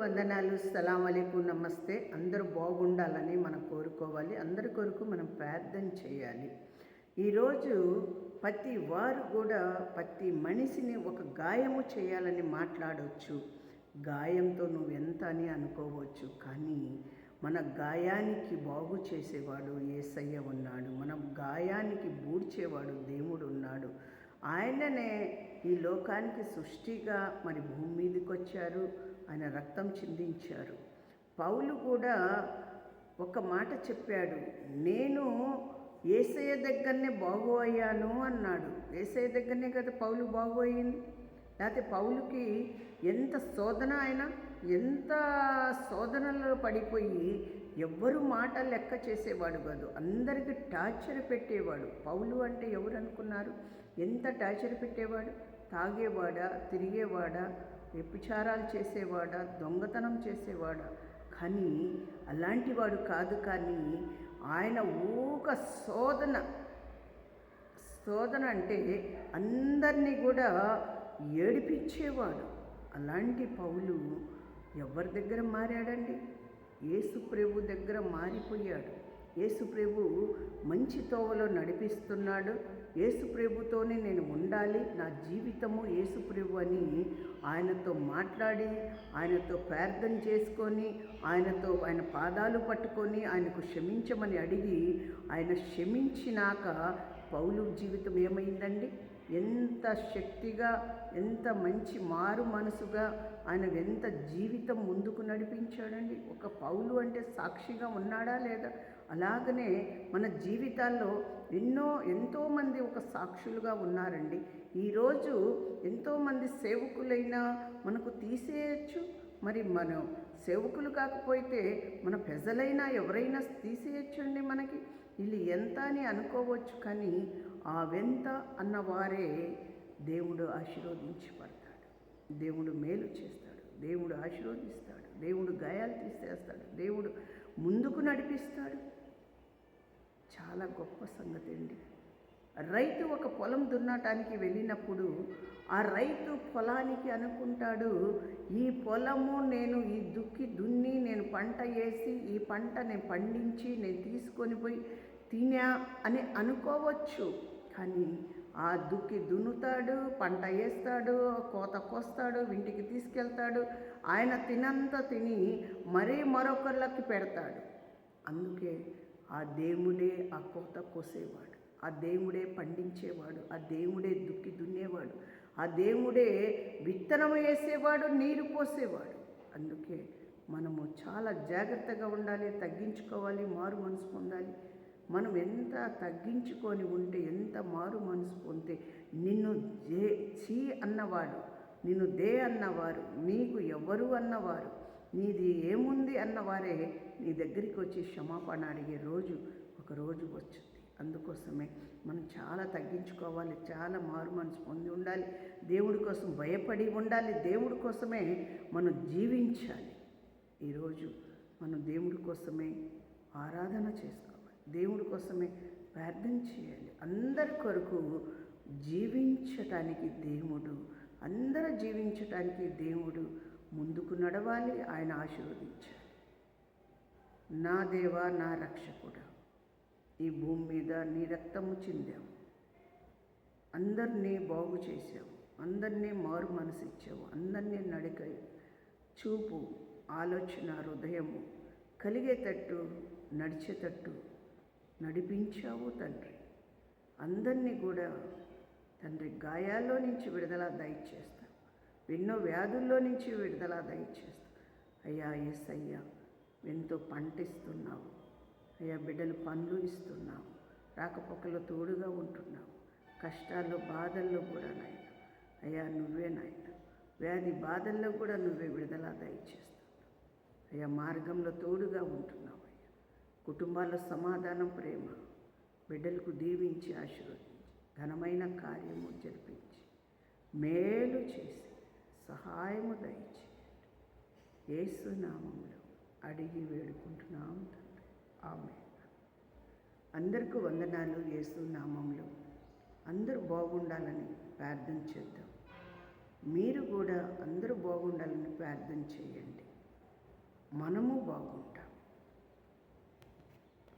వందనాలు, సలాం అలైకుం, నమస్తే. అందరూ బాగుండాలని మనం కోరుకోవాలి. అందరి కొరకు మనం ప్రార్థన చేయాలి. ఈరోజు ప్రతి వారు కూడా ప్రతి మనిషిని ఒక గాయము చేయాలని మాట్లాడవచ్చు. గాయంతో నువ్వు ఎంత అని అనుకోవచ్చు, కానీ మన గాయానికి బాగు చేసేవాడు యేసయ్య ఉన్నాడు. మన గాయానికి బూడ్చేవాడు దేవుడు ఉన్నాడు. ఆయననే ఈ లోకానికి సృష్టిగా మరి భూమి మీదకి వచ్చారు. ఆయన రక్తం చిందించారు. పౌలు కూడా ఒక మాట చెప్పాడు, నేను యేసయ్య దగ్గరనే బాగు అయ్యాను అన్నాడు. యేసయ్య దగ్గరనే కదా పౌలు బాగు అయ్యింది. లేకపోతే పౌలుకి ఎంత శోధన, ఆయన ఎంత శోధనలో పడిపోయి ఎవ్వరు మాట లెక్క చేసేవాడు కాదు. అందరికీ టార్చర్ పెట్టేవాడు. పౌలు అంటే ఎవరు అనుకున్నారు? ఎంత టార్చర్ పెట్టేవాడు? తాగేవాడా, తిరిగేవాడా, వ్యభిచారాలు చేసేవాడా, దొంగతనం చేసేవాడా? కానీ అలాంటి వాడు కాదు. కానీ ఆయన ఊక శోధన అంటే అందరినీ కూడా ఏడిపించేవాడు. అలాంటి పౌలు ఎవరి దగ్గర మారాడండి? యేసు ప్రభు దగ్గర మారిపోయాడు. యేసు ప్రభు మంచి తోవలో నడిపిస్తున్నాడు. యేసు ప్రభుతోనే నేను ఉండాలి, నా జీవితము యేసు ప్రభు అని ఆయనతో మాట్లాడి, ఆయనతో ప్రార్థన చేసుకొని, ఆయన పాదాలు పట్టుకొని ఆయనకు క్షమించమని అడిగి, ఆయన క్షమించినాక పౌలు జీవితం ఏమైందండి? ఎంత శక్తిగా, ఎంత మంచి మారు మనసుగా ఆయన ఎంత జీవితం ముందుకు నడిపించాడండి. ఒక పౌలు అంటే సాక్షిగా ఉన్నాడా లేదా? అలాగనే మన జీవితాల్లో ఎంతోమంది ఒక సాక్షులుగా ఉన్నారండి. ఈరోజు ఎంతోమంది సేవకులైనా మనకు తీసేయచ్చు. మరి మనం సేవకులు కాకపోతే మన ప్రజలైనా ఎవరైనా తీసేయచ్చండి. మనకి వీళ్ళు ఎంత అని అనుకోవచ్చు, కానీ ఆ వెంత అన్నవారే దేవుడు ఆశీర్వదించబడతాడు. దేవుడు మేలు చేస్తాడు. దేవుడు ఆశీర్వదిస్తాడు. దేవుడు గాయాలు తీసేస్తాడు. దేవుడు ముందుకు నడిపిస్తాడు. చాలా గొప్ప సంగతి అండి. రైతు ఒక పొలం దున్నటానికి వెళ్ళినప్పుడు ఆ రైతు పొలానికి అనుకుంటాడు, ఈ పొలము నేను ఈ దున్ని నేను పంట వేసి ఈ పంట నేను పండించి నేను తీసుకొని పోయి తినా అని అనుకోవచ్చు. కానీ ఆ దున్నుతాడు, పంట వేస్తాడు, కోత కోస్తాడు, ఇంటికి తీసుకెళ్తాడు. ఆయన తినంత తిని మరొకళ్ళకి పెడతాడు. అందుకే ఆ దేవుడే ఆ కోత కోసేవాడు, ఆ దేవుడే పండించేవాడు, ఆ దేవుడే దున్నేవాడు, ఆ దేవుడే విత్తనం వేసేవాడు, నీరు పోసేవాడు. అందుకే మనము చాలా జాగ్రత్తగా ఉండాలి, తగ్గించుకోవాలి, మారు మనసు పొందాలి. మనం ఎంత తగ్గించుకొని ఉంటే, ఎంత మారు మనసు పొందితే, నిన్ను ఛీ అన్నవాడు, నిన్ను అన్నవారు, నీకు ఎవరు అన్నవారు, నీది ఏముంది అన్నవారే నీ దగ్గరికి వచ్చి క్షమాపణ అడిగే రోజు ఒక రోజు వచ్చింది. అందుకోసమే మనం చాలా తగ్గించుకోవాలి, చాలా మారు మనసు పొంది ఉండాలి, దేవుడి కోసం భయపడి ఉండాలి, దేవుడి కోసమే మనం జీవించాలి. ఈరోజు మనం దేవుడి కోసమే ఆరాధన చేసుకోవాలి, దేవుడి కోసమే ప్రార్థన చేయాలి. అందరి కొరకు జీవించటానికి దేవుడు ముందుకు నడవాలి. ఆయన ఆశీర్వదించాలి. నా దేవా, నా రక్షకుడా, ఈ భూమి మీద నీ రక్తము చిందావు, అందరినీ బాగు చేసావు, అందరినీ మారు మనసు ఇచ్చావు, అందరినీ నడిక, చూపు, ఆలోచన, హృదయము కలిగేటట్టు, నడిచేటట్టు నడిపించావు తండ్రి. అందరినీ కూడా తండ్రి గాయాల్లో నుంచి విడుదల దయచేస్తావు, ఎన్నో వ్యాధుల్లో నుంచి విడుదల దయచేస్తావు. అయ్యా యేసయ్యా, ఎంతో పంటిస్తున్నావు అయ్యా, బిడ్డలు పనులు ఇస్తున్నావు, రాకపోకలు తోడుగా ఉంటున్నావు, కష్టాల్లో బాధల్లో కూడా నాయన అయ్యా నువ్వే నాయన, వ్యాధి బాధల్లో కూడా నువ్వే విడుదల దయచేస్తావు అయ్యా, మార్గంలో తోడుగా ఉంటున్నావు అయ్యా. కుటుంబాల్లో సమాధానం, ప్రేమ, బిడ్డలకు దీవించి ఆశీర్వదించి ఘనమైన కార్యము జరిపించి మేలు చేసి సహాయము దయచేయండి. యేసు నామములో అడిగి వేడుకుంటున్నాము తండ్రి, ఆమేన్. అందరికీ వందనాలు. యేసు నామములో అందరూ బాగుండాలని ప్రార్థన చేద్దాం. మీరు కూడా అందరూ బాగుండాలని ప్రార్థన చేయండి. మనము బాగుంటాం.